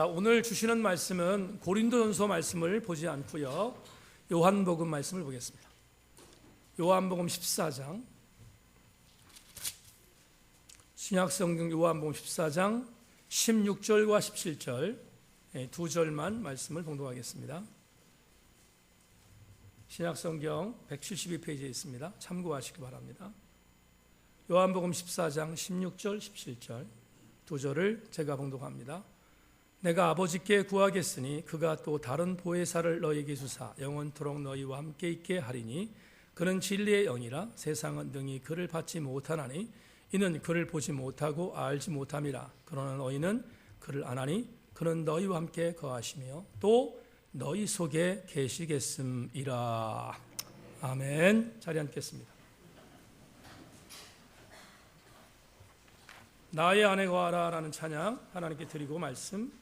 자, 오늘 주시는 말씀은 고린도전서 말씀을 보지 않고요, 요한복음 말씀을 보겠습니다. 요한복음 14장, 신약성경 요한복음 14장 16절과 17절 두 절만 말씀을 봉독하겠습니다. 신약성경 172페이지에 있습니다. 참고하시기 바랍니다. 요한복음 14장 16절 17절 두 절을 제가 봉독합니다. 내가 아버지께 구하겠으니 그가 또 다른 보혜사를 너희에게 주사 영원토록 너희와 함께 있게 하리니 그는 진리의 영이라 세상은 능히 그를 받지 못하나니 이는 그를 보지 못하고 알지 못함이라. 그러나 너희는 그를 아나니 그는 너희와 함께 거하시며 또 너희 속에 계시겠음이라. 아멘. 자리 앉겠습니다. 나의 안에 거하라 라는 찬양 하나님께 드리고 말씀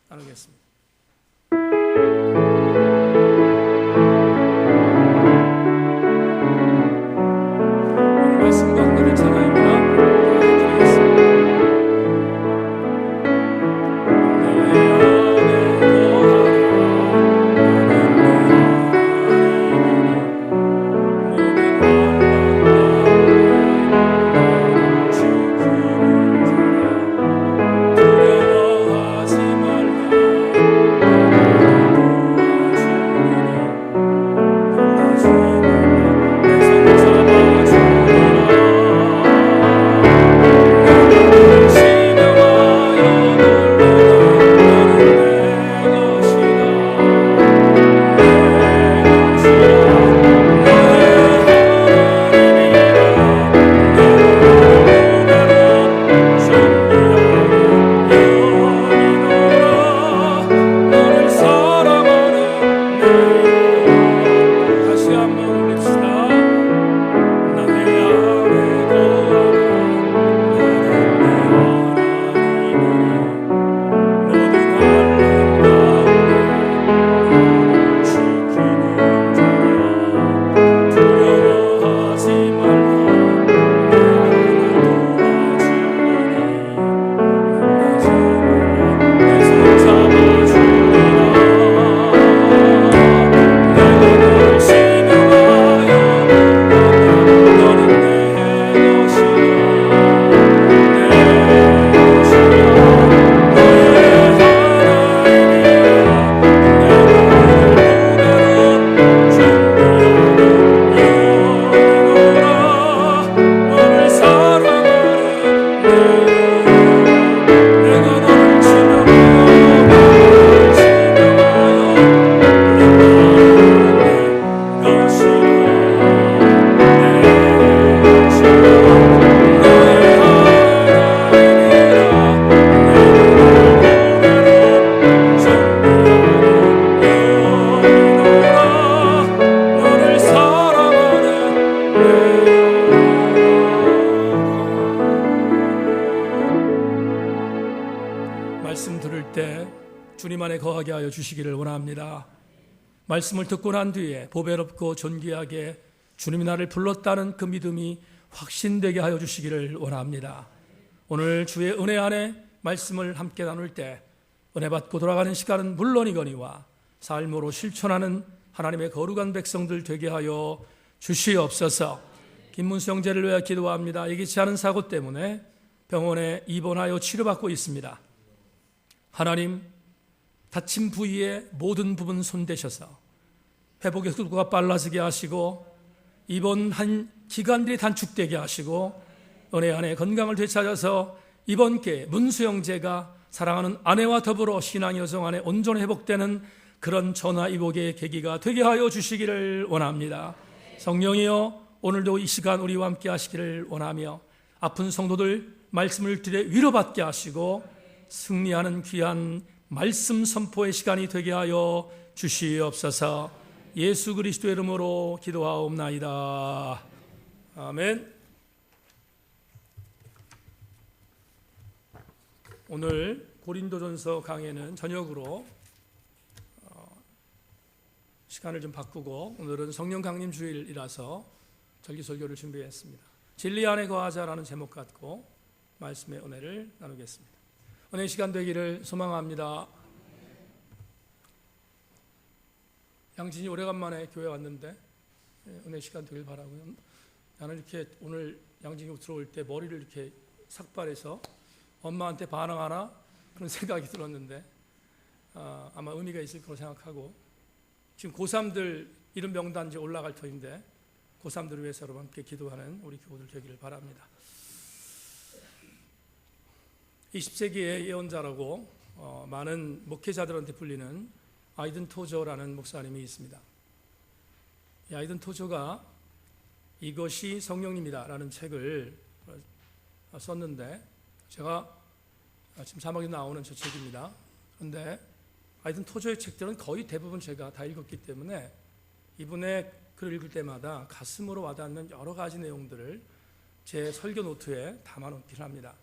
나누겠습니다. 말씀 가운데 찬양입니다. 말씀 들을 때 주님 안에 거하게 하여 주시기를 원합니다. 말씀을 듣고 난 뒤에 보배롭고 존귀하게 주님이 나를 불렀다는 그 믿음이 확신되게 하여 주시기를 원합니다. 오늘 주의 은혜 안에 말씀을 함께 나눌 때 은혜 받고 돌아가는 시간은 물론이거니와 삶으로 실천하는 하나님의 거룩한 백성들 되게 하여 주시옵소서. 김문수 형제를 위하여 기도합니다. 예기치 않은 사고 때문에 병원에 입원하여 치료받고 있습니다. 하나님, 다친 부위의 모든 부분 손대셔서 회복의 속도가 빨라지게 하시고 입원한 기간들이 단축되게 하시고 은혜 안에 건강을 되찾아서 이번 기회에 문수 형제가 사랑하는 아내와 더불어 신앙 여정 안에 온전히 회복되는 그런 전화위복의 계기가 되게 하여 주시기를 원합니다. 성령이여, 오늘도 이 시간 우리와 함께 하시기를 원하며 아픈 성도들 말씀을 들에 위로받게 하시고 승리하는 귀한 말씀 선포의 시간이 되게 하여 주시옵소서. 예수 그리스도의 이름으로 기도하옵나이다. 아멘. 오늘 고린도전서 강해는 저녁으로 시간을 좀 바꾸고 오늘은 성령 강림 주일이라서 절기설교를 준비했습니다. 진리 안에 거하자라는 제목 갖고 말씀의 은혜를 나누겠습니다. 은혜 시간 되기를 소망합니다. 양진이 오래간만에 교회 왔는데 은혜 시간 되길 바라고요. 나는 이렇게 오늘 양진이 들어올 때 머리를 이렇게 삭발해서 엄마한테 반항하나 그런 생각이 들었는데 아마 의미가 있을 거라고 생각하고, 지금 고3들 이름 명단 이제 올라갈 터인데 고3들을 위해서 여러분 함께 기도하는 우리 교우들 되기를 바랍니다. 20세기의 예언자라고 많은 목회자들한테 불리는 아이든 토저라는 목사님이 있습니다. 이 아이든 토저가 이것이 성령님이다라는 책을 썼는데, 제가 지금 자막에 나오는 저 책입니다. 그런데 아이든 토저의 책들은 거의 대부분 제가 다 읽었기 때문에 이분의 글을 읽을 때마다 가슴으로 와닿는 여러 가지 내용들을 제 설교 노트에 담아놓긴 합니다.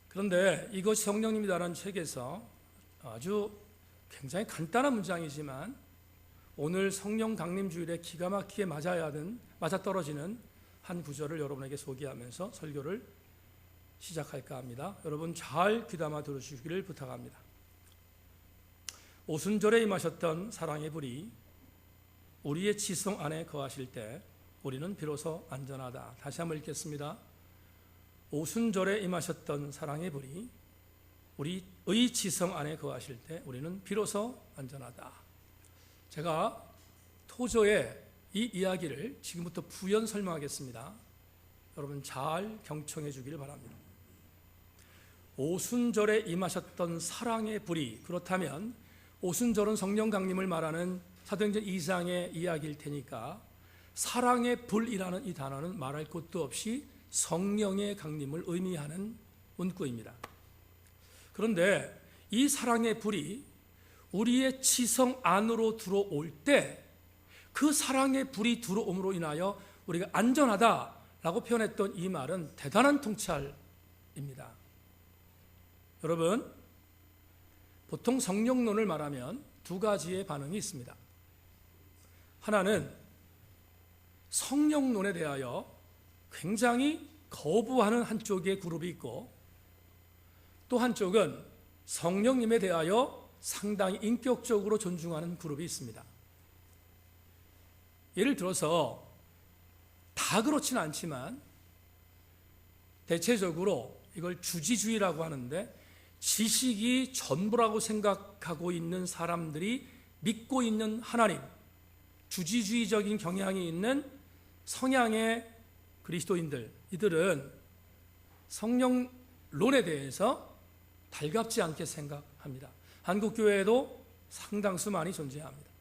그런데 이것이 성령님이다라는 책에서 아주 굉장히 간단한 문장이지만 오늘 성령 강림 주일에 기가 막히게 맞아떨어지는 한 구절을 여러분에게 소개하면서 설교를 시작할까 합니다. 여러분 잘 귀담아 들어주시기를 부탁합니다. 오순절에 임하셨던 사랑의 불이 우리의 지성 안에 거하실 때 우리는 비로소 안전하다. 다시 한번 읽겠습니다. 오순절에 임하셨던 사랑의 불이 우리의 지성 안에 거하실 때 우리는 비로소 안전하다. 제가 토저의 이 이야기를 지금부터 부연 설명하겠습니다. 여러분 잘 경청해 주기를 바랍니다. 오순절에 임하셨던 사랑의 불이, 그렇다면 오순절은 성령 강림을 말하는 사도행전 2장의 이야기일 테니까 사랑의 불이라는 이 단어는 말할 것도 없이 성령의 강림을 의미하는 문구입니다. 그런데 이 사랑의 불이 우리의 지성 안으로 들어올 때 그 사랑의 불이 들어옴으로 인하여 우리가 안전하다라고 표현했던 이 말은 대단한 통찰입니다. 여러분, 보통 성령론을 말하면 두 가지의 반응이 있습니다. 하나는 성령론에 대하여 굉장히 거부하는 한쪽의 그룹이 있고, 또 한쪽은 성령님에 대하여 상당히 인격적으로 존중하는 그룹이 있습니다. 예를 들어서 다 그렇지는 않지만 대체적으로 이걸 주지주의라고 하는데, 지식이 전부라고 생각하고 있는 사람들이 믿고 있는 하나님, 주지주의적인 경향이 있는 성향의 그리스도인들, 이들은 성령론에 대해서 달갑지 않게 생각합니다. 한국교회에도 상당수 많이 존재합니다.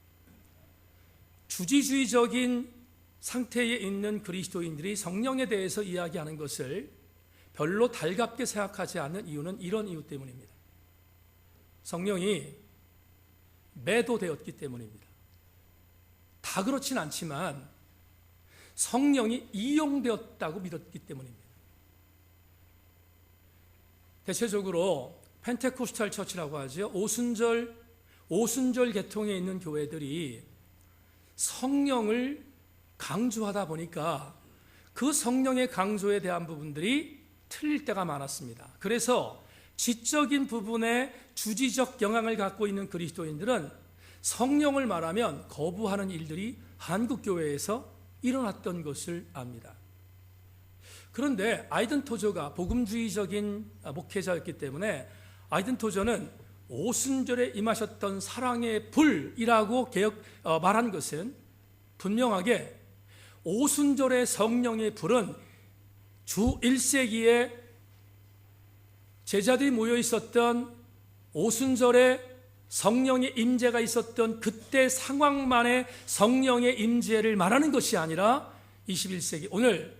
주지주의적인 상태에 있는 그리스도인들이 성령에 대해서 이야기하는 것을 별로 달갑게 생각하지 않는 이유는 이런 이유 때문입니다. 성령이 매도되었기 때문입니다. 다 그렇진 않지만 성령이 이용되었다고 믿었기 때문입니다. 대체적으로 펜테코스탈 처치라고 하죠. 오순절 계통에 있는 교회들이 성령을 강조하다 보니까 그 성령의 강조에 대한 부분들이 틀릴 때가 많았습니다. 그래서 지적인 부분에 주지적 영향을 갖고 있는 그리스도인들은 성령을 말하면 거부하는 일들이 한국교회에서 일어났던 것을 압니다. 그런데 아이든 토저가 복음주의적인 목회자였기 때문에 아이든 토저는 오순절에 임하셨던 사랑의 불이라고 말한 것은 분명하게 오순절의 성령의 불은 주 1세기에 제자들이 모여 있었던 오순절에 성령의 임재가 있었던 그때 상황만의 성령의 임재를 말하는 것이 아니라 21세기 오늘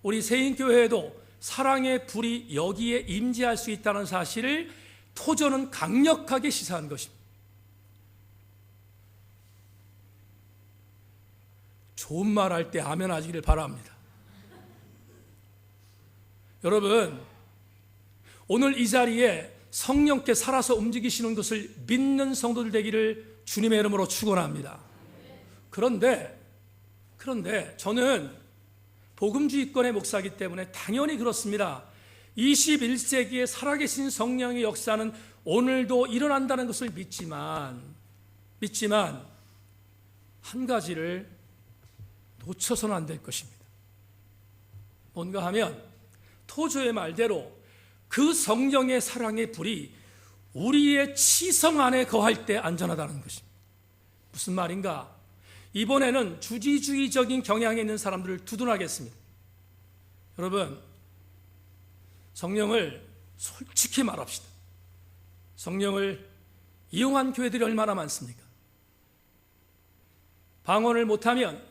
우리 세인교회에도 사랑의 불이 여기에 임재할 수 있다는 사실을 토저는 강력하게 시사한 것입니다. 좋은 말 할 때 아멘 하시기를 바랍니다. 여러분, 오늘 이 자리에 성령께 살아서 움직이시는 것을 믿는 성도들 되기를 주님의 이름으로 축원합니다. 그런데 저는 복음주의권의 목사이기 때문에 당연히 그렇습니다. 21세기에 살아계신 성령의 역사는 오늘도 일어난다는 것을 믿지만 한 가지를 놓쳐서는 안 될 것입니다. 뭔가 하면 토저의 말대로 그 성령의 사랑의 불이 우리의 지성 안에 거할 때 안전하다는 것입니다. 무슨 말인가? 이번에는 주지주의적인 경향에 있는 사람들을 두둔하겠습니다. 여러분, 성령을 솔직히 말합시다. 성령을 이용한 교회들이 얼마나 많습니까? 방언을 못하면,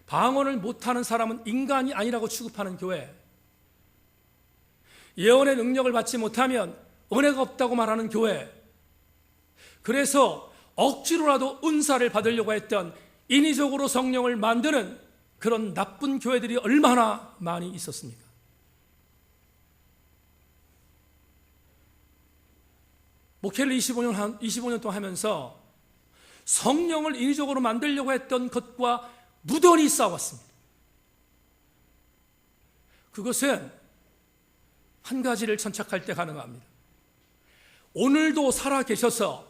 방언을 못하는 사람은 인간이 아니라고 취급하는 교회, 예언의 능력을 받지 못하면 은혜가 없다고 말하는 교회, 그래서 억지로라도 은사를 받으려고 했던 인위적으로 성령을 만드는 그런 나쁜 교회들이 얼마나 많이 있었습니까? 목회를 25년 동안 하면서 성령을 인위적으로 만들려고 했던 것과 무던히 싸웠습니다. 그것은 한 가지를 천착할 때 가능합니다. 오늘도 살아계셔서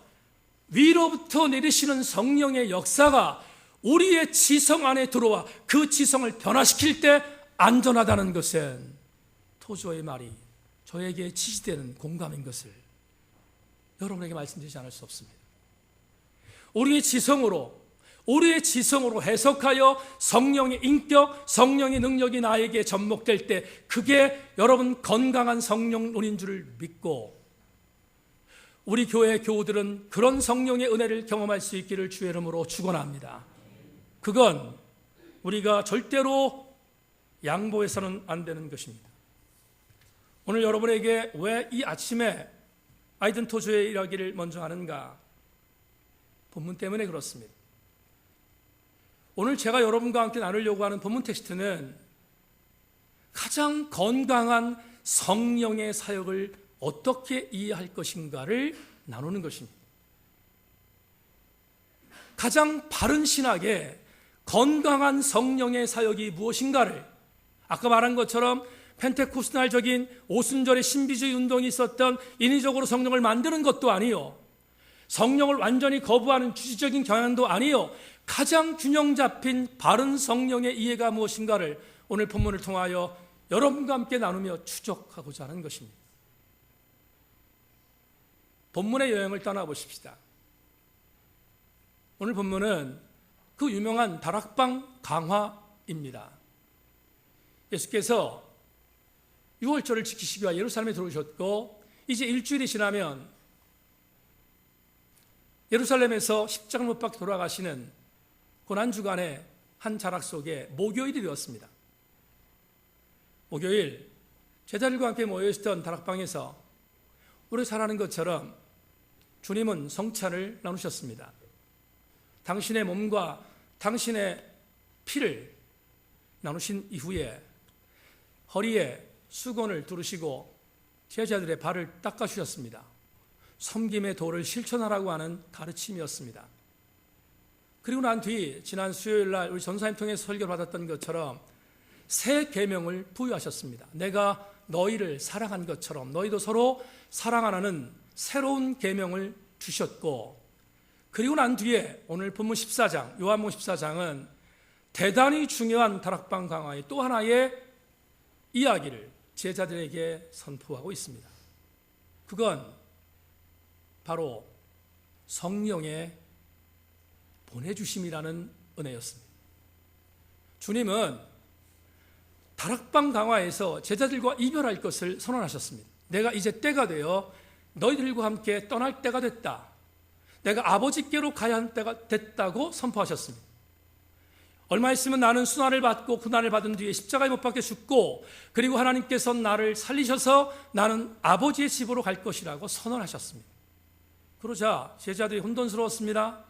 위로부터 내리시는 성령의 역사가 우리의 지성 안에 들어와 그 지성을 변화시킬 때 안전하다는 것은 토저의 말이 저에게 지지되는 공감인 것을 여러분에게 말씀드리지 않을 수 없습니다. 우리의 지성으로 해석하여 성령의 인격, 성령의 능력이 나에게 접목될 때 그게 여러분 건강한 성령론인 줄을 믿고 우리 교회 교우들은 그런 성령의 은혜를 경험할 수 있기를 주의 이름으로 축원합니다. 그건 우리가 절대로 양보해서는 안 되는 것입니다. 오늘 여러분에게 왜 이 아침에 아이든 토저의 이야기를 먼저 하는가? 본문 때문에 그렇습니다. 오늘 제가 여러분과 함께 나누려고 하는 본문 텍스트는 가장 건강한 성령의 사역을 어떻게 이해할 것인가를 나누는 것입니다. 가장 바른 신학의 건강한 성령의 사역이 무엇인가를 아까 말한 것처럼 펜테코스날적인 오순절의 신비주의 운동이 있었던 인위적으로 성령을 만드는 것도 아니요, 성령을 완전히 거부하는 주지적인 경향도 아니요, 가장 균형 잡힌 바른 성령의 이해가 무엇인가를 오늘 본문을 통하여 여러분과 함께 나누며 추적하고자 하는 것입니다. 본문의 여행을 떠나보십시다. 오늘 본문은 그 유명한 다락방 강화입니다. 예수께서 6월절을 지키시기 위해 예루살렘에 들어오셨고 이제 일주일이 지나면 예루살렘에서 십자가를 못 박혀 돌아가시는 고난주간의 한 자락 속에 목요일이 되었습니다. 목요일 제자들과 함께 모여있던 다락방에서 우리 잘 아는 것처럼 주님은 성찬을 나누셨습니다. 당신의 몸과 당신의 피를 나누신 이후에 허리에 수건을 두르시고 제자들의 발을 닦아주셨습니다. 섬김의 도를 실천하라고 하는 가르침이었습니다. 그리고 난 뒤 지난 수요일 날 우리 전사님 통해서 설교를 받았던 것처럼 새 계명을 부여하셨습니다. 내가 너희를 사랑한 것처럼 너희도 서로 사랑하라는 새로운 계명을 주셨고, 그리고 난 뒤에 오늘 본문 14장 요한복음 14장은 대단히 중요한 다락방 강화의 또 하나의 이야기를 제자들에게 선포하고 있습니다. 그건 바로 성령의 보내주심이라는 은혜였습니다. 주님은 다락방 강화에서 제자들과 이별할 것을 선언하셨습니다. 내가 이제 때가 되어 너희들과 함께 떠날 때가 됐다. 내가 아버지께로 가야 하는 때가 됐다고 선포하셨습니다. 얼마 있으면 나는 순환을 받고 고난을 받은 뒤에 십자가에 못 박혀 죽고 그리고 하나님께서 나를 살리셔서 나는 아버지의 집으로 갈 것이라고 선언하셨습니다. 그러자 제자들이 혼돈스러웠습니다.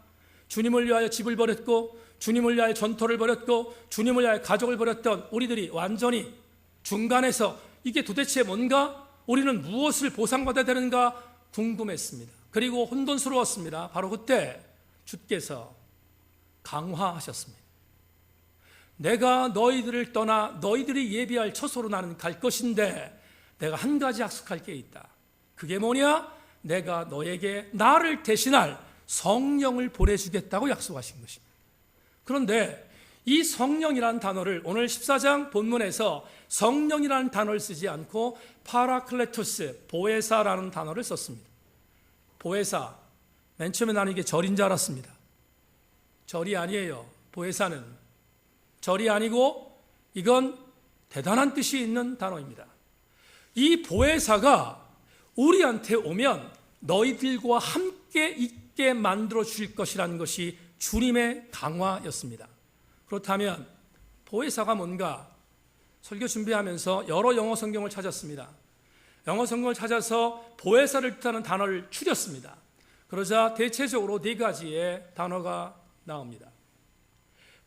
주님을 위하여 집을 버렸고 주님을 위하여 전토를 벌였고 주님을 위하여 가족을 버렸던 우리들이 완전히 중간에서 이게 도대체 뭔가? 우리는 무엇을 보상받아야 되는가 궁금했습니다. 그리고 혼돈스러웠습니다. 바로 그때 주께서 강화하셨습니다. 내가 너희들을 떠나 너희들이 예비할 처소로 나는 갈 것인데 내가 한 가지 약속할 게 있다. 그게 뭐냐? 내가 너에게 나를 대신할 성령을 보내주겠다고 약속하신 것입니다. 그런데 이 성령이라는 단어를 오늘 14장 본문에서 성령이라는 단어를 쓰지 않고 파라클레토스, 보혜사라는 단어를 썼습니다. 보혜사, 맨 처음에 나는 이게 절인 줄 알았습니다. 절이 아니에요. 보혜사는 절이 아니고 이건 대단한 뜻이 있는 단어입니다. 이 보혜사가 우리한테 오면 너희들과 함께 있게 만들어 주실 것이라는 것이 주님의 강화였습니다. 그렇다면 보혜사가 뭔가? 설교 준비하면서 여러 영어 성경을 찾았습니다. 영어 성경을 찾아서 보혜사를 뜻하는 단어를 추렸습니다. 그러자 대체적으로 네 가지의 단어가 나옵니다.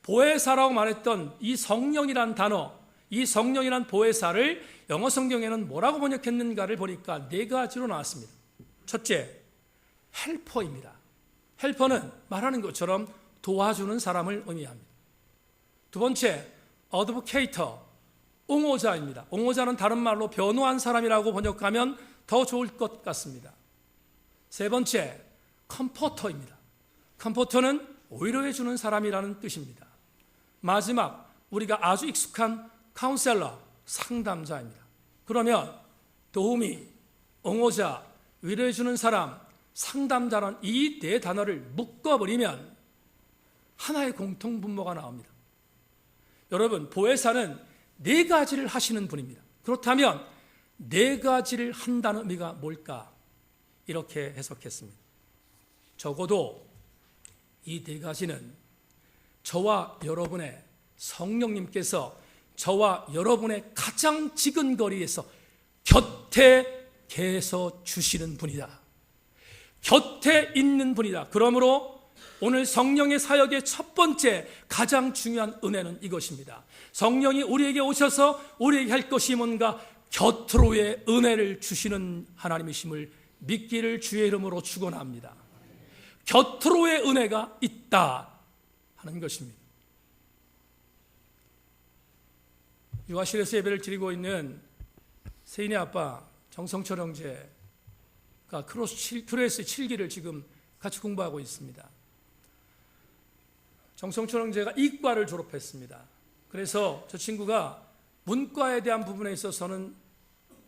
보혜사라고 말했던 이 성령이란 단어, 이 성령이란 보혜사를 영어 성경에는 뭐라고 번역했는가를 보니까 네 가지로 나왔습니다. 첫째, 헬퍼입니다. 헬퍼는 말하는 것처럼 도와주는 사람을 의미합니다. 두 번째, 어드보케이터, 옹호자입니다. 옹호자는 다른 말로 변호한 사람이라고 번역하면 더 좋을 것 같습니다. 세 번째, 컴포터입니다. 컴포터는 위로해 주는 사람이라는 뜻입니다. 마지막, 우리가 아주 익숙한 카운셀러, 상담자입니다. 그러면 도우미, 옹호자, 위로해 주는 사람, 상담자라는 이 네 단어를 묶어버리면 하나의 공통분모가 나옵니다. 여러분, 보혜사는 네 가지를 하시는 분입니다. 그렇다면 네 가지를 한다는 의미가 뭘까? 이렇게 해석했습니다. 적어도 이 네 가지는 저와 여러분의 성령님께서 저와 여러분의 가장 지근 거리에서 곁에 계셔 주시는 분이다. 곁에 있는 분이다. 그러므로 오늘 성령의 사역의 첫 번째 가장 중요한 은혜는 이것입니다. 성령이 우리에게 오셔서 우리에게 할 것이 뭔가 곁으로의 은혜를 주시는 하나님이심을 믿기를 주의 이름으로 축원합니다. 곁으로의 은혜가 있다 하는 것입니다. 유아실에서 예배를 드리고 있는 세인의 아빠 정성철 형제가 크로스 7기를 지금 같이 공부하고 있습니다. 정성철 형제가 이과를 졸업했습니다. 그래서 저 친구가 문과에 대한 부분에 있어서는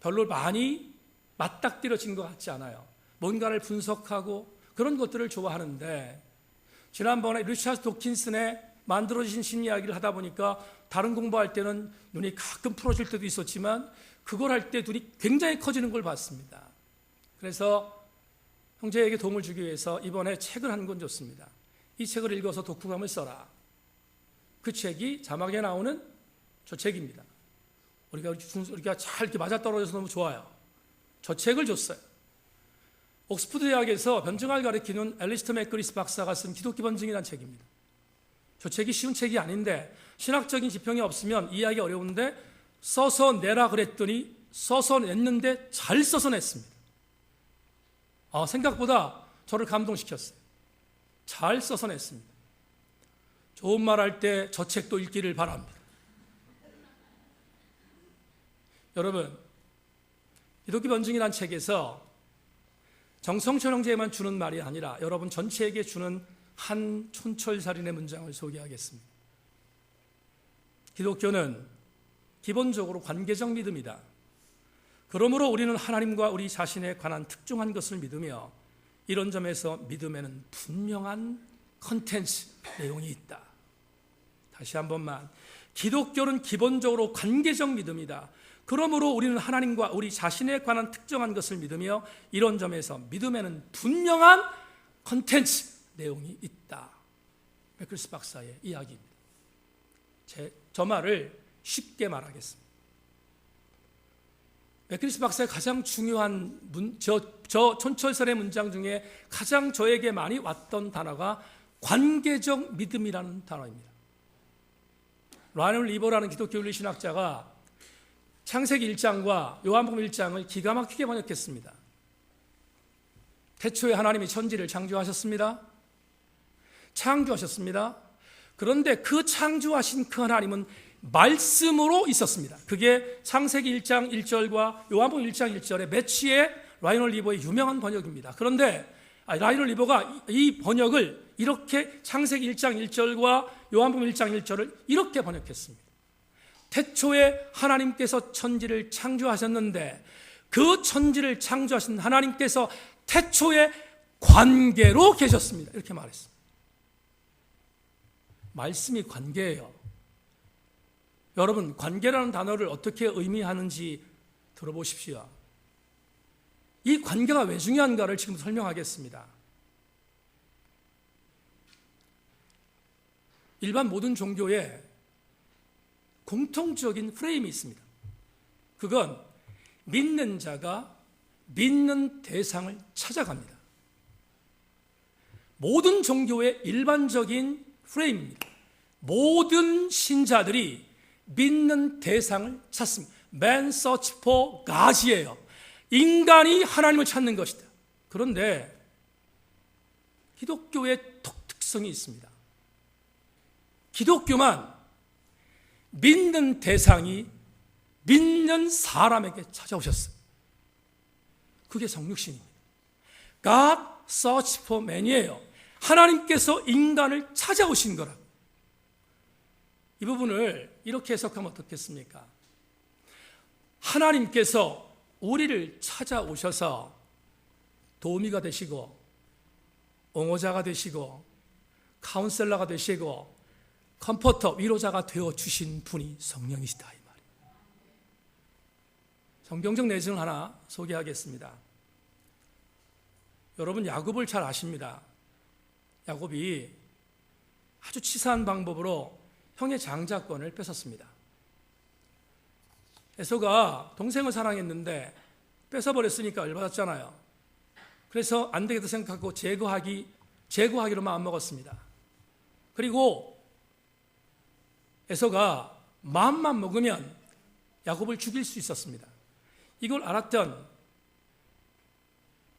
별로 많이 맞닥뜨려진 것 같지 않아요. 뭔가를 분석하고 그런 것들을 좋아하는데, 지난번에 리차드 도킨슨의 만들어진 신이야기를 하다 보니까 다른 공부할 때는 눈이 가끔 풀어질 때도 있었지만 그걸 할 때 눈이 굉장히 커지는 걸 봤습니다. 그래서 형제에게 도움을 주기 위해서 이번에 책을 한 권 줬습니다. 이 책을 읽어서 독후감을 써라. 그 책이 자막에 나오는 저 책입니다. 우리가 잘 이렇게 맞아떨어져서 너무 좋아요. 저 책을 줬어요. 옥스퍼드 대학에서 변증을 가르치는 앨리스터 맥그리스 박사가 쓴 기독교 변증이라는 책입니다. 저 책이 쉬운 책이 아닌데 신학적인 지평이 없으면 이해하기 어려운데 써서 내라 그랬더니 써서 냈는데 잘 써서 냈습니다. 생각보다 저를 감동시켰어요. 잘 써서 냈습니다. 좋은 말 할 때 저 책도 읽기를 바랍니다. 여러분, 기독교 변증이라는 책에서 정성철 형제에만 주는 말이 아니라 여러분 전체에게 주는 한 촌철살인의 문장을 소개하겠습니다. 기독교는 기본적으로 관계적 믿음이다. 그러므로 우리는 하나님과 우리 자신에 관한 특정한 것을 믿으며 이런 점에서 믿음에는 분명한 컨텐츠, 내용이 있다. 다시 한 번만, 기독교는 기본적으로 관계적 믿음이다. 그러므로 우리는 하나님과 우리 자신에 관한 특정한 것을 믿으며 이런 점에서 믿음에는 분명한 컨텐츠, 내용이 있다. 맥그리스 박사의 이야기입니다. 저 말을 쉽게 말하겠습니다. 맥그리스 박사의 가장 중요한 저 촌철살의 문장 중에 가장 저에게 많이 왔던 단어가 관계적 믿음이라는 단어입니다. 라이널 리버라는 기독교 윤리신학자가 창세기 1장과 요한복음 1장을 기가 막히게 번역했습니다. 태초에 하나님이 천지를 창조하셨습니다. 그런데 그 창조하신 그 하나님은 말씀으로 있었습니다. 그게 창세기 1장 1절과 요한복음 1장 1절의 매치의 라이널 리버의 유명한 번역입니다. 그런데 라이널 리버가 이 번역을 이렇게 창세기 1장 1절과 요한복음 1장 1절을 이렇게 번역했습니다. 태초에 하나님께서 천지를 창조하셨는데 그 천지를 창조하신 하나님께서 태초에 관계로 계셨습니다. 이렇게 말했습니다. 말씀이 관계예요. 여러분, 관계라는 단어를 어떻게 의미하는지 들어보십시오. 이 관계가 왜 중요한가를 지금 설명하겠습니다. 일반 모든 종교에 공통적인 프레임이 있습니다. 그건 믿는 자가 믿는 대상을 찾아갑니다. 모든 종교의 일반적인 프레임입니다. 모든 신자들이 믿는 대상을 찾습니다. Man search for God이에요. 인간이 하나님을 찾는 것이다. 그런데 기독교의 독특성이 있습니다. 기독교만 믿는 대상이 믿는 사람에게 찾아오셨어요. 그게 성육신입니다. God search for man이에요. 하나님께서 인간을 찾아오신 거라. 이 부분을 이렇게 해석하면 어떻겠습니까? 하나님께서 우리를 찾아오셔서 도우미가 되시고 옹호자가 되시고 카운셀러가 되시고 컴포터, 위로자가 되어주신 분이 성령이시다 이 말이에요. 성경적 내용을 하나 소개하겠습니다. 여러분 야곱을 잘 아십니다. 야곱이 아주 치사한 방법으로 형의 장자권을 뺏었습니다. 에서가 동생을 사랑했는데 뺏어버렸으니까 열받았잖아요. 그래서 안 되겠다 생각하고 제거하기로 마음먹었습니다. 그리고 에서가 마음만 먹으면 야곱을 죽일 수 있었습니다. 이걸 알았던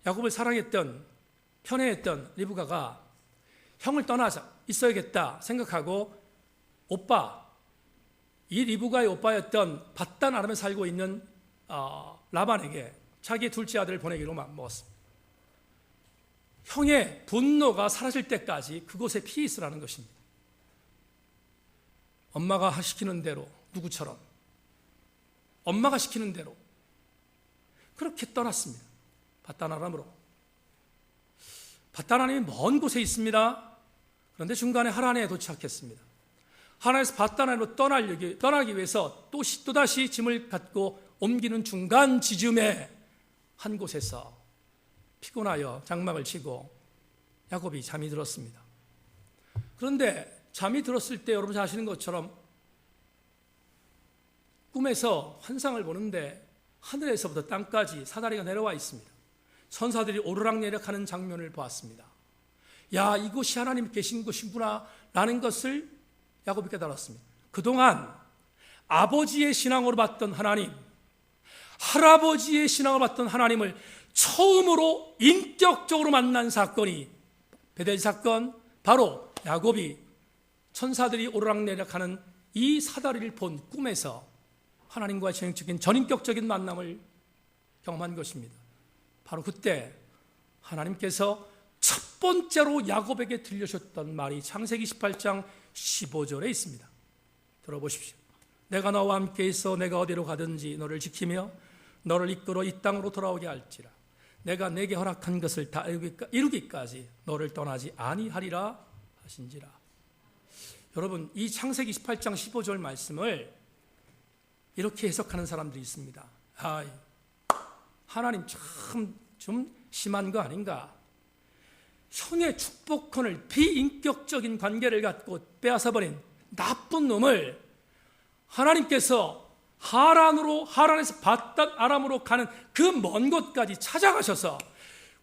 야곱을 사랑했던 편애했던 리브가가 형을 떠나자 있어야겠다 생각하고 이 리브가의 오빠였던 밧단 아람에 살고 있는 라반에게 자기의 둘째 아들을 보내기로 마음먹었습니다. 형의 분노가 사라질 때까지 그곳에 피해 있으라는 것입니다. 엄마가 시키는 대로 누구처럼 엄마가 시키는 대로 그렇게 떠났습니다. 밧단 아람으로. 밧단 아람이 먼 곳에 있습니다. 그런데 중간에 하란에 도착했습니다. 하란에서 밧단 아람으로 떠나기 위해서 또다시 짐을 갖고 옮기는 중간 지점에 한 곳에서 피곤하여 장막을 치고 야곱이 잠이 들었습니다. 그런데 잠이 들었을 때 여러분 잘 아시는 것처럼 꿈에서 환상을 보는데 하늘에서부터 땅까지 사다리가 내려와 있습니다. 천사들이 오르락내리락하는 장면을 보았습니다. 야, 이곳이 하나님 계신 곳이구나 라는 것을 야곱이 깨달았습니다. 그동안 아버지의 신앙으로 봤던 하나님, 할아버지의 신앙으로 봤던 하나님을 처음으로 인격적으로 만난 사건이 베델 사건, 바로 야곱이 천사들이 오르락내리락하는 이 사다리를 본 꿈에서 하나님과의 전인격적인 만남을 경험한 것입니다. 바로 그때 하나님께서 첫 번째로 야곱에게 들려주셨던 말이 창세기 18장 15절에 있습니다. 들어보십시오. 내가 너와 함께 있어 내가 어디로 가든지 너를 지키며 너를 이끌어 이 땅으로 돌아오게 할지라. 내가 내게 허락한 것을 다 이루기까지 너를 떠나지 아니하리라 하신지라. 여러분, 이 창세기 18장 15절 말씀을 이렇게 해석하는 사람들이 있습니다. 하나님 참 좀 심한 거 아닌가? 형의 축복권을 비인격적인 관계를 갖고 빼앗아버린 나쁜 놈을 하나님께서 하란에서 밧단 아람으로 가는 그 먼 곳까지 찾아가셔서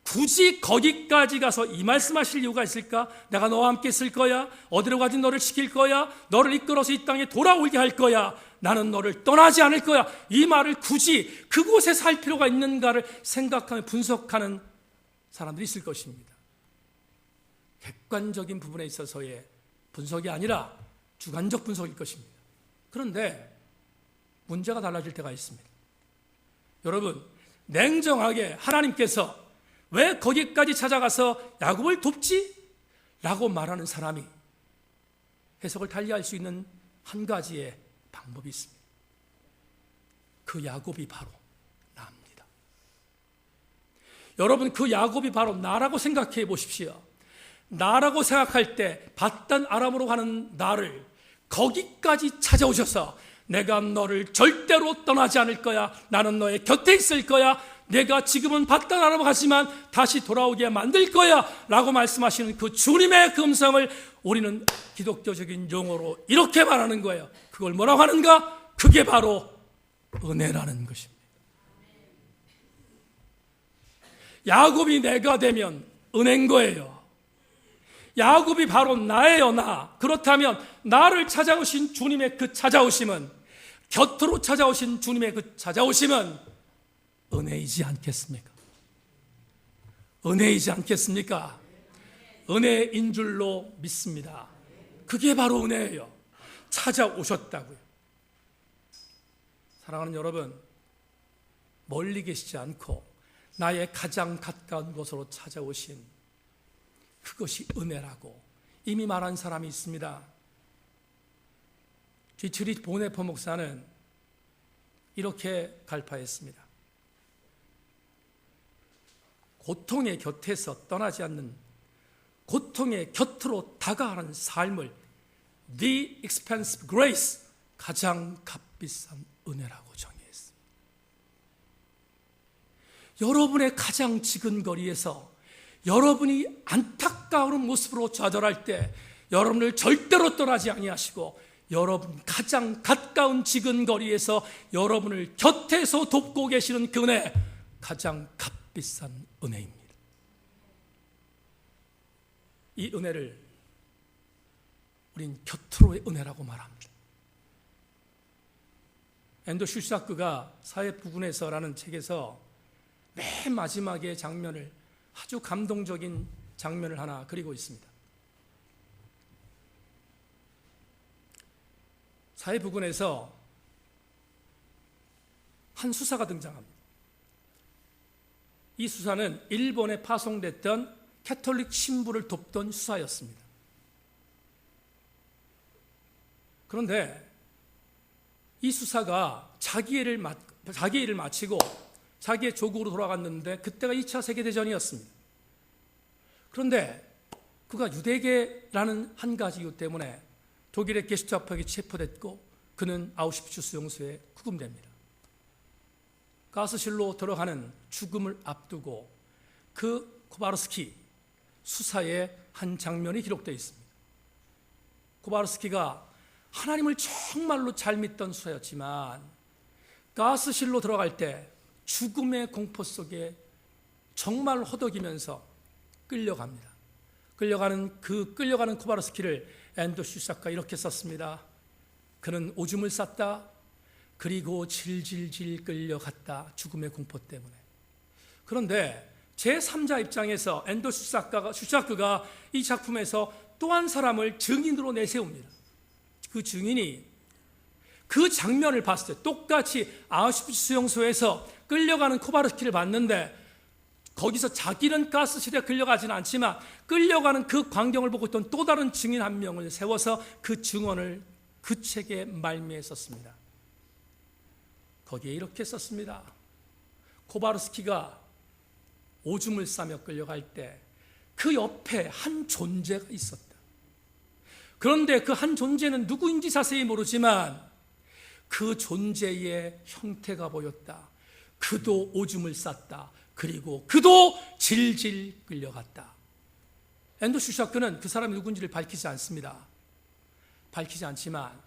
굳이 거기까지 가서 이 말씀하실 이유가 있을까? 내가 너와 함께 있을 거야. 어디로 가든 너를 지킬 거야. 너를 이끌어서 이 땅에 돌아오게 할 거야. 나는 너를 떠나지 않을 거야. 이 말을 굳이 그곳에서 할 필요가 있는가를 생각하며 분석하는 사람들이 있을 것입니다. 객관적인 부분에 있어서의 분석이 아니라 주관적 분석일 것입니다. 그런데 문제가 달라질 때가 있습니다. 여러분, 냉정하게 하나님께서 왜 거기까지 찾아가서 야곱을 돕지? 라고 말하는 사람이 해석을 달리할 수 있는 한 가지의 방법이 있습니다. 그 야곱이 바로 나입니다. 여러분, 그 야곱이 바로 나라고 생각해 보십시오. 나라고 생각할 때 바단 아람으로 가는 나를 거기까지 찾아오셔서 내가 너를 절대로 떠나지 않을 거야. 나는 너의 곁에 있을 거야. 내가 지금은 바단 아람으로 가지만 다시 돌아오게 만들 거야 라고 말씀하시는 그 주님의 그 음성을 우리는 기독교적인 용어로 이렇게 말하는 거예요. 그걸 뭐라고 하는가? 그게 바로 은혜라는 것입니다. 야곱이 내가 되면 은혜인 거예요. 야곱이 바로 나예요, 나. 그렇다면 나를 찾아오신 주님의 그 찾아오심은, 곁으로 찾아오신 주님의 그 찾아오심은 은혜이지 않겠습니까? 은혜이지 않겠습니까? 은혜인 줄로 믿습니다. 그게 바로 은혜예요. 찾아오셨다고요. 사랑하는 여러분, 멀리 계시지 않고 나의 가장 가까운 곳으로 찾아오신 그것이 은혜라고 이미 말한 사람이 있습니다. 디트리히 보네퍼 목사는 이렇게 갈파했습니다. 고통의 곁에서 떠나지 않는, 고통의 곁으로 다가가는 삶을 The expensive grace, 가장 값비싼 은혜라고 정의했습니다. 여러분의 가장 지근 거리에서 여러분이 안타까운 모습으로 좌절할 때 여러분을 절대로 떠나지 아니하시고 여러분 가장 가까운 지근 거리에서 여러분을 곁에서 돕고 계시는 그 은혜, 가장 값비싼 은혜입니다. 이 은혜를 우린 곁으로의 은혜라고 말합니다. 앤더 슈샤크가 사회 부분에서라는 책에서 맨 마지막의 장면을, 아주 감동적인 장면을 하나 그리고 있습니다. 사회 부근에서 한 수사가 등장합니다. 이 수사는 일본에 파송됐던 캐톨릭 신부를 돕던 수사였습니다. 그런데 이 수사가 자기 일을 마치고 자기의 조국으로 돌아갔는데 그때가 2차 세계대전이었습니다. 그런데 그가 유대계라는 한 가지 이유 때문에 독일의 게슈타포에게 체포됐고 그는 아우슈비츠 수용소에 구금됩니다. 가스실로 들어가는 죽음을 앞두고 그 코바르스키 수사의 한 장면이 기록되어 있습니다. 코바르스키가 하나님을 정말로 잘 믿던 수사였지만 가스실로 들어갈 때 죽음의 공포 속에 정말 허덕이면서 끌려갑니다. 끌려가는 코바르스키를 앤더 슈샤크가 이렇게 썼습니다. 그는 오줌을 쌌다. 그리고 질질질 끌려갔다. 죽음의 공포 때문에. 그런데 제3자 입장에서 앤더 슈샤크가 이 작품에서 또 한 사람을 증인으로 내세웁니다. 그 증인이 그 장면을 봤을 때 똑같이 아우슈비츠 수용소에서 끌려가는 코바르스키를 봤는데 거기서 자기는 가스실에 끌려가지는 않지만 끌려가는 그 광경을 보고 있던 또 다른 증인 한 명을 세워서 그 증언을 그 책에 말미에 썼습니다. 거기에 이렇게 썼습니다. 코바르스키가 오줌을 싸며 끌려갈 때 그 옆에 한 존재가 있었다. 그런데 그 한 존재는 누구인지 자세히 모르지만 그 존재의 형태가 보였다. 그도 오줌을 쌌다. 그리고 그도 질질 끌려갔다. 앤더 슈샤크는 그 사람이 누군지를 밝히지 않습니다. 밝히지 않지만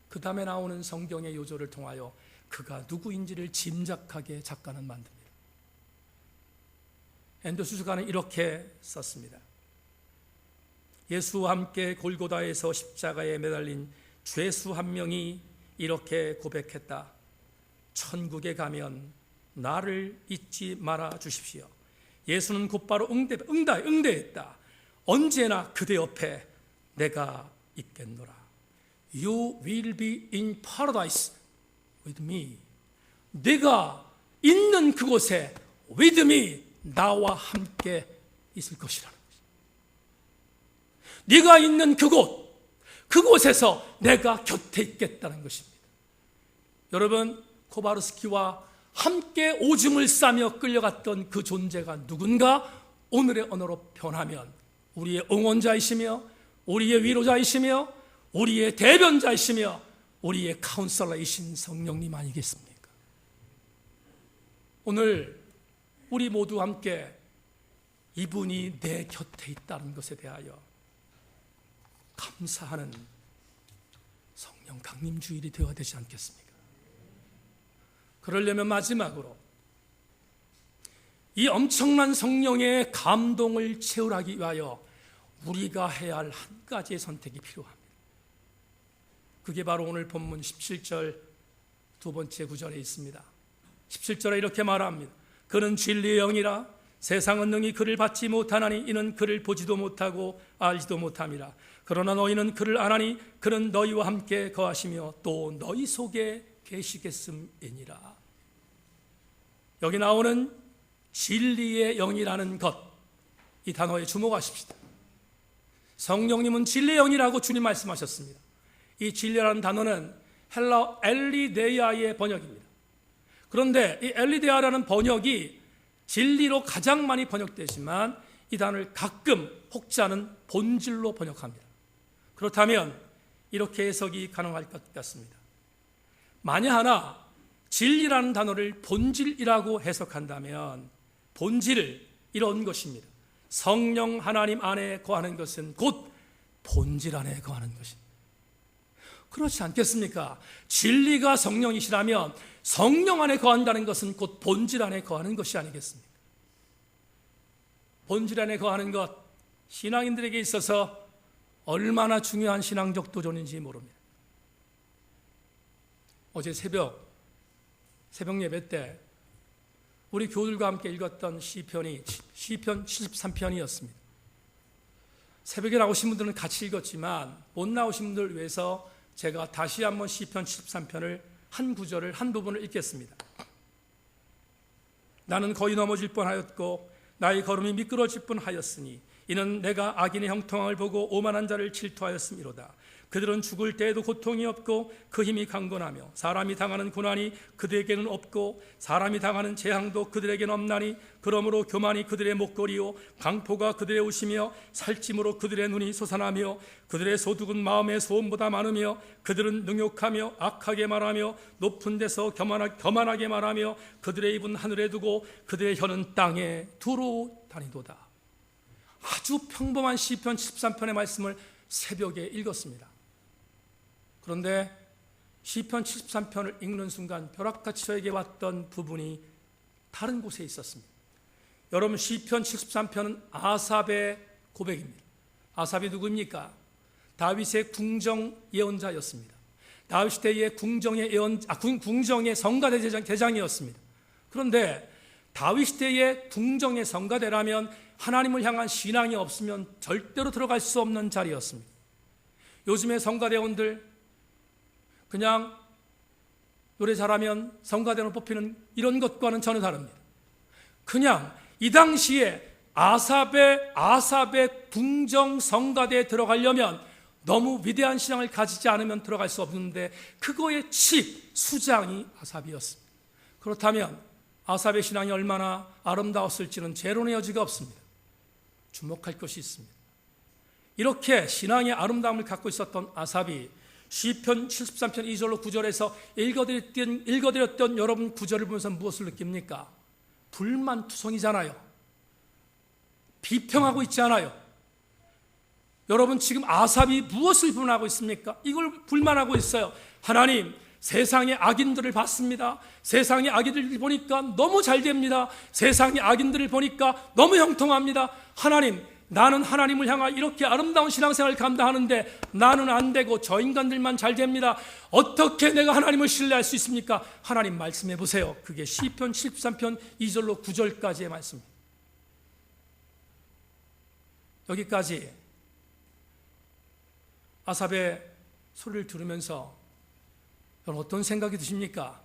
그 다음에 나오는 성경의 요조를 통하여 그가 누구인지를 짐작하게 작가는 만듭니다. 앤더 슈샤크는 이렇게 썼습니다. 예수와 함께 골고다에서 십자가에 매달린 죄수 한 명이 이렇게 고백했다. 천국에 가면 나를 잊지 말아 주십시오. 예수는 곧바로 응대했다. 언제나 그대 옆에 내가 있겠노라. You will be in paradise with me. 내가 있는 그곳에 with me, 나와 함께 있을 것이라는 것입니다. 네가 있는 그곳에서 내가 곁에 있겠다는 것입니다. 여러분, 코바르스키와 함께 오줌을 싸며 끌려갔던 그 존재가 누군가 오늘의 언어로 표현하면 우리의 응원자이시며 우리의 위로자이시며 우리의 대변자이시며 우리의 카운셀러이신 성령님 아니겠습니까? 오늘 우리 모두 함께 이분이 내 곁에 있다는 것에 대하여 감사하는 성령 강림 주일이 되어야 되지 않겠습니까? 그러려면 마지막으로 이 엄청난 성령의 감동을 채우기 위하여 우리가 해야 할 한 가지의 선택이 필요합니다. 그게 바로 오늘 본문 17절 두 번째 구절에 있습니다. 17절에 이렇게 말합니다. 그는 진리의 영이라 세상은 능히 그를 받지 못하나니 이는 그를 보지도 못하고 알지도 못함이라. 그러나 너희는 그를 아나니 그는 너희와 함께 거하시며 또 너희 속에 계시겠음이니라. 여기 나오는 진리의 영이라는 것, 이 단어에 주목하십시다. 성령님은 진리의 영이라고 주님 말씀하셨습니다. 이 진리라는 단어는 헬라어 엘리데아의 번역입니다. 그런데 이 엘리데아라는 번역이 진리로 가장 많이 번역되지만 이 단어를 가끔 혹자는 본질로 번역합니다. 그렇다면 이렇게 해석이 가능할 것 같습니다. 만약 하나 진리라는 단어를 본질이라고 해석한다면 본질은 이런 것입니다. 성령 하나님 안에 거하는 것은 곧 본질 안에 거하는 것입니다. 그렇지 않겠습니까? 진리가 성령이시라면 성령 안에 거한다는 것은 곧 본질 안에 거하는 것이 아니겠습니까? 본질 안에 거하는 것, 신앙인들에게 있어서 얼마나 중요한 신앙적 도전인지 모릅니다. 어제 새벽 예배 때 우리 교우들과 함께 읽었던 시편 73편이었습니다. 새벽에 나오신 분들은 같이 읽었지만 못 나오신 분들을 위해서 제가 다시 한번 시편 73편을 한 구절을 한 부분을 읽겠습니다. 나는 거의 넘어질 뻔하였고 나의 걸음이 미끄러질 뻔하였으니 이는 내가 악인의 형통함을 보고 오만한 자를 질투하였음이로다. 그들은 죽을 때에도 고통이 없고 그 힘이 강건하며 사람이 당하는 고난이 그들에게는 없고 사람이 당하는 재앙도 그들에게는 없나니 그러므로 교만이 그들의 목걸이요 강포가 그들의 옷이며 살찜으로 그들의 눈이 솟아나며 그들의 소득은 마음의 소음보다 많으며 그들은 능욕하며 악하게 말하며 높은 데서 교만하게 말하며 그들의 입은 하늘에 두고 그들의 혀는 땅에 두루 다니도다. 아주 평범한 시편 73편의 말씀을 새벽에 읽었습니다. 그런데 시편 73편을 읽는 순간 벼락같이 저에게 왔던 부분이 다른 곳에 있었습니다. 여러분, 시편 73편은 아삽의 고백입니다. 아삽이 누구입니까? 다윗의 궁정 예언자였습니다. 다윗 시대의 궁정의 성가대 대장이었습니다. 그런데 다윗 시대의 궁정의 성가대라면 하나님을 향한 신앙이 없으면 절대로 들어갈 수 없는 자리였습니다. 요즘의 성가대원들 그냥 노래 잘하면 성가대로 뽑히는 이런 것과는 전혀 다릅니다. 그냥 이 당시에 아삽의 궁정 성가대에 들어가려면 너무 위대한 신앙을 가지지 않으면 들어갈 수 없는데 그거의 수장이 아삽이었습니다. 그렇다면 아삽의 신앙이 얼마나 아름다웠을지는 재론의 여지가 없습니다. 주목할 것이 있습니다. 이렇게 신앙의 아름다움을 갖고 있었던 아삽이 시편 73편 2절로 9절에서 읽어드렸던 여러분 구절을 보면서 무엇을 느낍니까? 불만투성이잖아요. 비평하고 있지 않아요. 여러분, 지금 아삽이 무엇을 불만하고 있습니까? 이걸 불만하고 있어요. 하나님, 세상의 악인들을 봤습니다. 세상의 악인들을 보니까 너무 잘 됩니다. 세상의 악인들을 보니까 너무 형통합니다. 하나님, 나는 하나님을 향한 이렇게 아름다운 신앙생활을 감당하는데 나는 안 되고 저 인간들만 잘 됩니다. 어떻게 내가 하나님을 신뢰할 수 있습니까? 하나님 말씀해 보세요. 그게 시편 73편 2절로 9절까지의 말씀입니다. 여기까지 아삽의 소리를 들으면서 여러분 어떤 생각이 드십니까?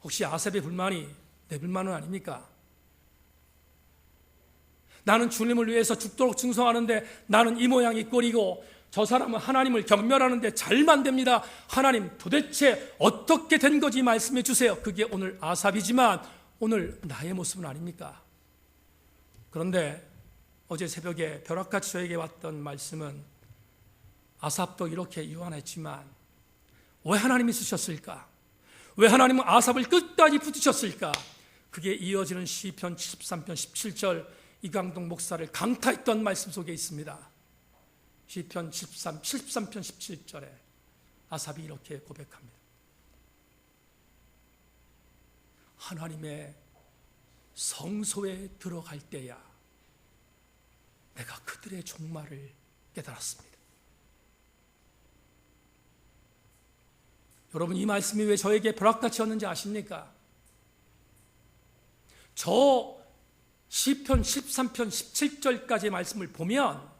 혹시 아삽의 불만이 내 불만은 아닙니까? 나는 주님을 위해서 죽도록 충성하는데 나는 이 모양 이 꼴이고, 저 사람은 하나님을 경멸하는데 잘만 됩니다. 하나님 도대체 어떻게 된 거지 말씀해 주세요. 그게 오늘 아삽이지만 오늘 나의 모습은 아닙니까? 그런데 어제 새벽에 벼락같이 저에게 왔던 말씀은, 아삽도 이렇게 유한했지만 왜 하나님이 쓰셨을까? 왜 하나님은 아삽을 끝까지 붙이셨을까? 그게 이어지는 시편 73편 17절 이강동 목사를 강타했던 말씀 속에 있습니다. 시편 73편 17절에 아삽이 이렇게 고백합니다. 하나님의 성소에 들어갈 때야 내가 그들의 종말을 깨달았습니다. 여러분, 이 말씀이 왜 저에게 벼락같이 었는지 아십니까? 저 시편 13편 17절까지의 말씀을 보면,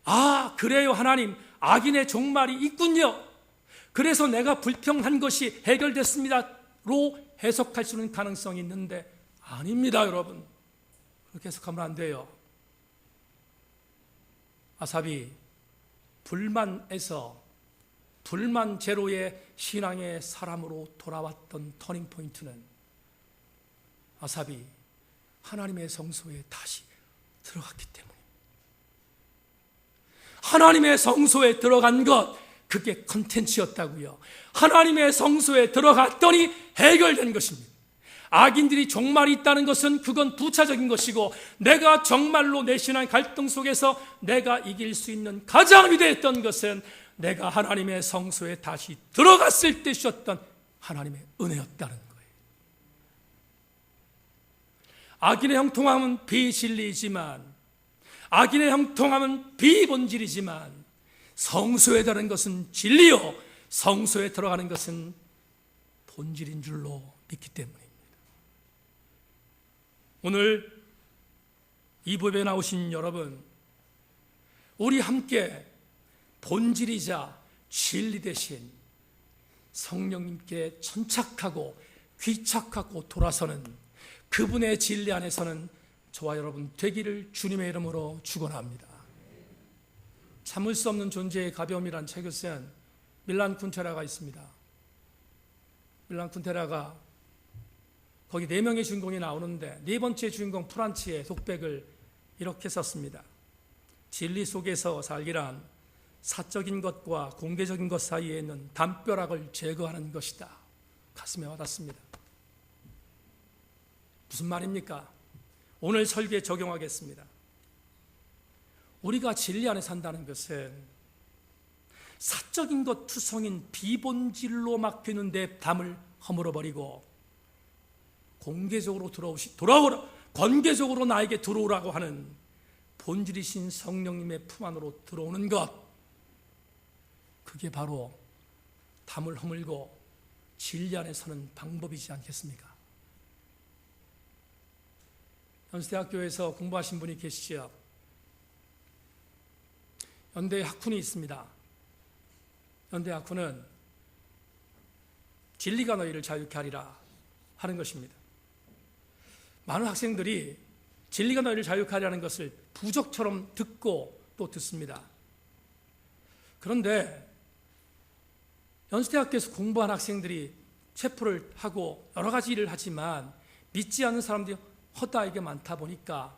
아, 그래요, 하나님, 악인의 종말이 있군요. 그래서 내가 불평한 것이 해결됐습니다로 해석할 수 있는 가능성이 있는데, 아닙니다, 여러분. 그렇게 해석하면 안 돼요. 아삽이 불만에서 불만 제로의 신앙의 사람으로 돌아왔던 터닝포인트는, 아삽이 하나님의 성소에 다시 들어갔기 때문에, 하나님의 성소에 들어간 것, 그게 컨텐츠였다고요. 하나님의 성소에 들어갔더니 해결된 것입니다. 악인들이 종말이 있다는 것은 그건 부차적인 것이고, 내가 정말로 내 신앙 갈등 속에서 내가 이길 수 있는 가장 위대했던 것은 내가 하나님의 성소에 다시 들어갔을 때 주셨던 하나님의 은혜였다는 거예요. 악인의 형통함은 비진리이지만, 악인의 형통함은 비본질이지만, 성소에 들어가는 것은 진리요, 성소에 들어가는 것은 본질인 줄로 믿기 때문입니다. 오늘 이 부에 나오신 여러분, 우리 함께 본질이자 진리 대신 성령님께 천착하고 귀착하고 돌아서는 그분의 진리 안에서는 저와 여러분 되기를 주님의 이름으로 축원합니다. 참을 수 없는 존재의 가벼움이란 책을 쓴 밀란 쿤테라가 있습니다. 밀란 쿤테라가 거기 4명의 주인공이 나오는데, 4번째 주인공 프란치의 독백을 이렇게 썼습니다. 진리 속에서 살기란 사적인 것과 공개적인 것 사이에 있는 담벼락을 제거하는 것이다. 가슴에 와닿습니다. 무슨 말입니까? 오늘 설교에 적용하겠습니다. 우리가 진리 안에 산다는 것은 사적인 것 투성인 비본질로 막히는데 담을 허물어버리고, 공개적으로 권개적으로 나에게 들어오라고 하는 본질이신 성령님의 품 안으로 들어오는 것, 그게 바로 담을 허물고 진리 안에 서는 방법이지 않겠습니까? 연세대학교에서 공부하신 분이 계시죠? 연대 학훈이 있습니다. 연대 학훈은 진리가 너희를 자유케 하리라 하는 것입니다. 많은 학생들이 진리가 너희를 자유케 하리라는 것을 부적처럼 듣고 또 듣습니다. 그런데 연세대학교에서 공부한 학생들이 체포를 하고 여러 가지 일을 하지만 믿지 않는 사람들이 허다하게 많다 보니까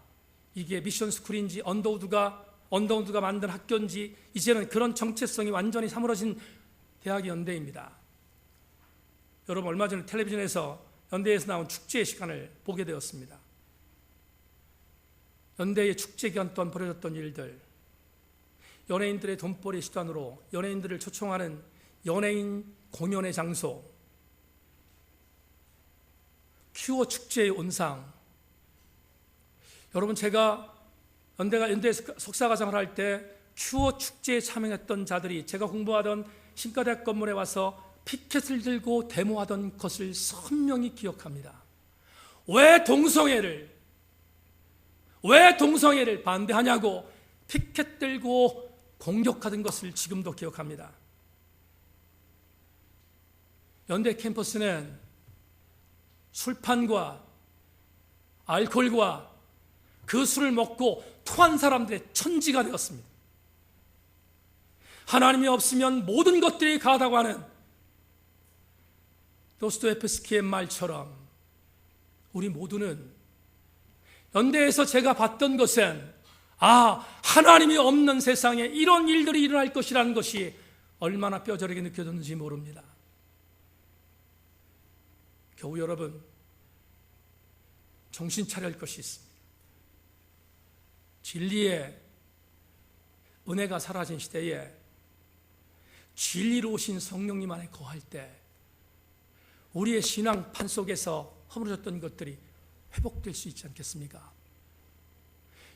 이게 미션 스쿨인지 언더우드가 만든 학교인지 이제는 그런 정체성이 완전히 사무러진 대학이 연대입니다. 여러분, 얼마 전에 텔레비전에서 연대에서 나온 축제의 시간을 보게 되었습니다. 연대의 축제 기간 동안 벌어졌던 일들, 연예인들의 돈벌이 수단으로 연예인들을 초청하는 연예인 공연의 장소, 큐어 축제의 온상. 여러분, 제가 연대에서 석사과정을 할 때 큐어 축제에 참여했던 자들이 제가 공부하던 신과대학 건물에 와서 피켓을 들고 데모하던 것을 선명히 기억합니다. 왜 동성애를 반대하냐고 피켓 들고 공격하던 것을 지금도 기억합니다. 연대 캠퍼스는 술판과 알코올과 그 술을 먹고 토한 사람들의 천지가 되었습니다. 하나님이 없으면 모든 것들이 가다고 하는 도스토옙스키의 말처럼 우리 모두는 연대에서 제가 봤던 것은 하나님이 없는 세상에 이런 일들이 일어날 것이라는 것이 얼마나 뼈저리게 느껴졌는지 모릅니다. 교우 여러분, 정신 차릴 것이 있습니다. 진리의 은혜가 사라진 시대에 진리로 오신 성령님 안에 거할 때 우리의 신앙판 속에서 허물어졌던 것들이 회복될 수 있지 않겠습니까?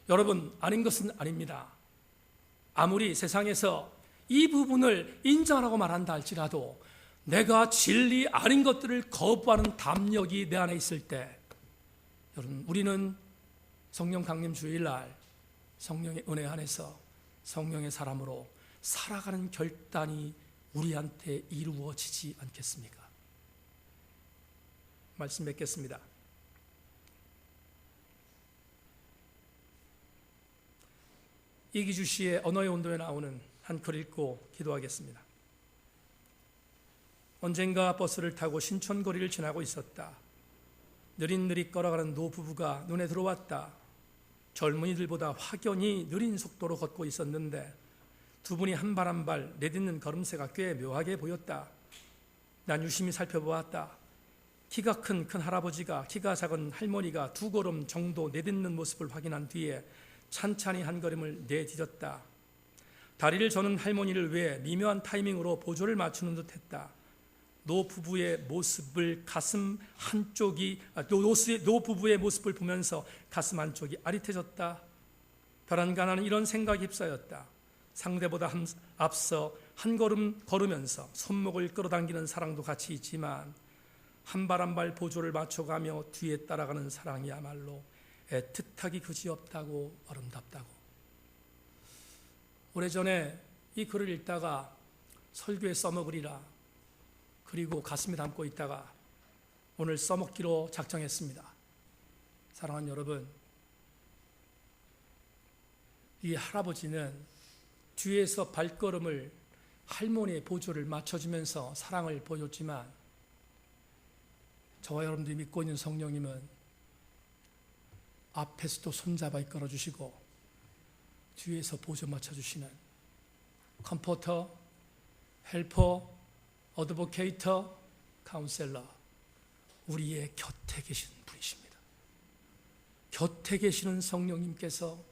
여러분, 아닌 것은 아닙니다. 아무리 세상에서 이 부분을 인정하라고 말한다 할지라도 내가 진리 아닌 것들을 거부하는 담력이 내 안에 있을 때, 여러분, 우리는 성령 강림 주일날 성령의 은혜 안에서 성령의 사람으로 살아가는 결단이 우리한테 이루어지지 않겠습니까? 말씀 맺겠습니다. 이기주 씨의 언어의 온도에 나오는 한 글 읽고 기도하겠습니다. 언젠가 버스를 타고 신촌거리를 지나고 있었다. 느릿느릿 걸어가는 노부부가 눈에 들어왔다. 젊은이들보다 확연히 느린 속도로 걷고 있었는데 두 분이 한 발 한 발 내딛는 걸음새가 꽤 묘하게 보였다. 난 유심히 살펴보았다. 키가 큰 할아버지가 키가 작은 할머니가 두 걸음 정도 내딛는 모습을 확인한 뒤에 찬찬히 한 걸음을 내딛었다. 다리를 저는 할머니를 위해 미묘한 타이밍으로 보조를 맞추는 듯 했다. 노부부의 모습을 노부부의 모습을 보면서 가슴 한쪽이 아릿해졌다. 벼랑간 나는 이런 생각이 휩싸였다. 상대보다 앞서 한 걸음 걸으면서 손목을 끌어당기는 사랑도 같이 있지만 한 발 한 발 보조를 맞춰가며 뒤에 따라가는 사랑이야말로 애틋하기 그지없다고 아름답다고. 오래전에 이 글을 읽다가 설교에 써먹으리라 그리고 가슴에 담고 있다가 오늘 써먹기로 작정했습니다. 사랑하는 여러분, 이 할아버지는 뒤에서 발걸음을 할머니의 보조를 맞춰주면서 사랑을 보여줬지만 저와 여러분들이 믿고 있는 성령님은 앞에서도 손잡아 이끌어주시고 뒤에서 보조 맞춰주시는 컴포터, 헬퍼, 어드보케이터, 카운셀러, 우리의 곁에 계시는 분이십니다. 곁에 계시는 성령님께서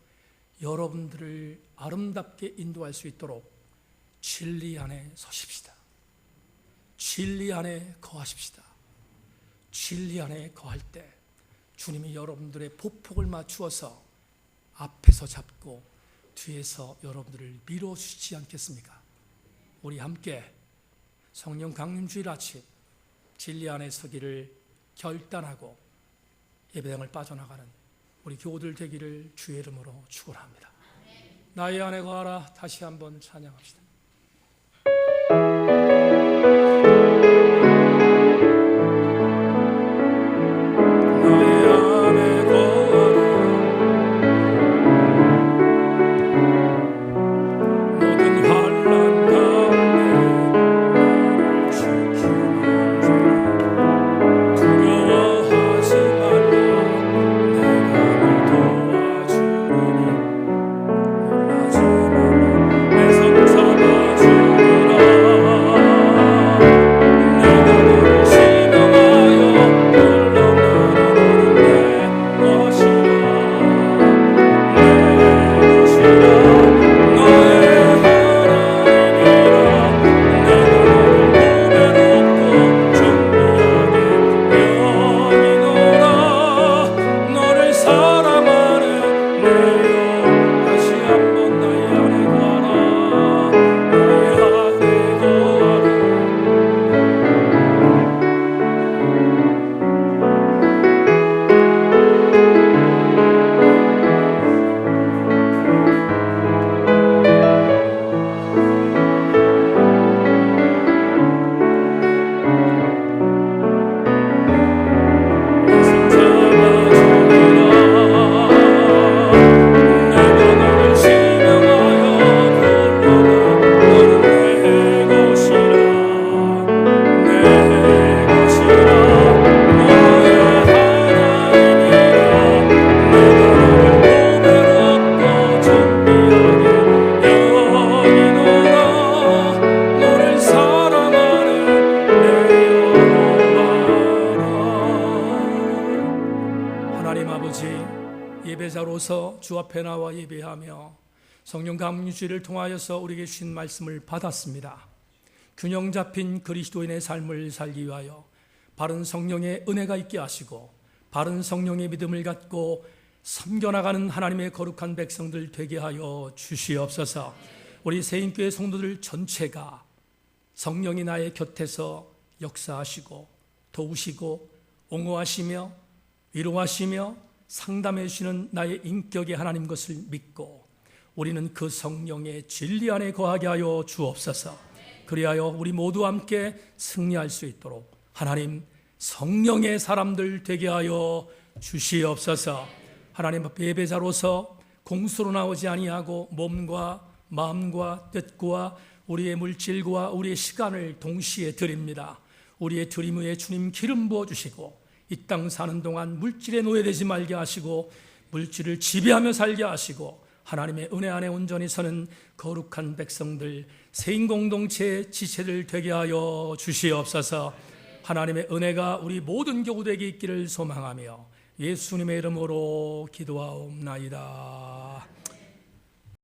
여러분들을 아름답게 인도할 수 있도록 진리 안에 서십시다. 진리 안에 거하십시다. 진리 안에 거할 때 주님이 여러분들의 보폭을 맞추어서 앞에서 잡고 뒤에서 여러분들을 밀어주시지 않겠습니까? 우리 함께 성령 강림주일 아침 진리 안에 서기를 결단하고 예배당을 빠져나가는 우리 교우들 되기를 주의 이름으로 축원합니다. 나의 안에 거하라. 다시 한번 찬양합시다. 내 성사 주 앞에 나와 예배하며 성령 감유주의를 통하여서 우리에게 주신 말씀을 받았습니다. 균형 잡힌 그리스도인의 삶을 살기 위하여 바른 성령의 은혜가 있게 하시고 바른 성령의 믿음을 갖고 섬겨나가는 하나님의 거룩한 백성들 되게 하여 주시옵소서. 우리 세인교회 성도들 전체가 성령이 나의 곁에서 역사하시고 도우시고 옹호하시며 위로하시며 상담해 주시는 나의 인격의 하나님 것을 믿고 우리는 그 성령의 진리 안에 거하게 하여 주옵소서. 그리하여 우리 모두 함께 승리할 수 있도록 하나님 성령의 사람들 되게 하여 주시옵소서. 하나님 앞에 예배자로서 공수로 나오지 아니하고 몸과 마음과 뜻과 우리의 물질과 우리의 시간을 동시에 드립니다. 우리의 드림 위에 주님 기름 부어주시고 이 땅 사는 동안 물질에 노예되지 말게 하시고 물질을 지배하며 살게 하시고 하나님의 은혜 안에 온전히 서는 거룩한 백성들 세인공동체의 지체들 되게 하여 주시옵소서. 하나님의 은혜가 우리 모든 교우들에게 있기를 소망하며 예수님의 이름으로 기도하옵나이다.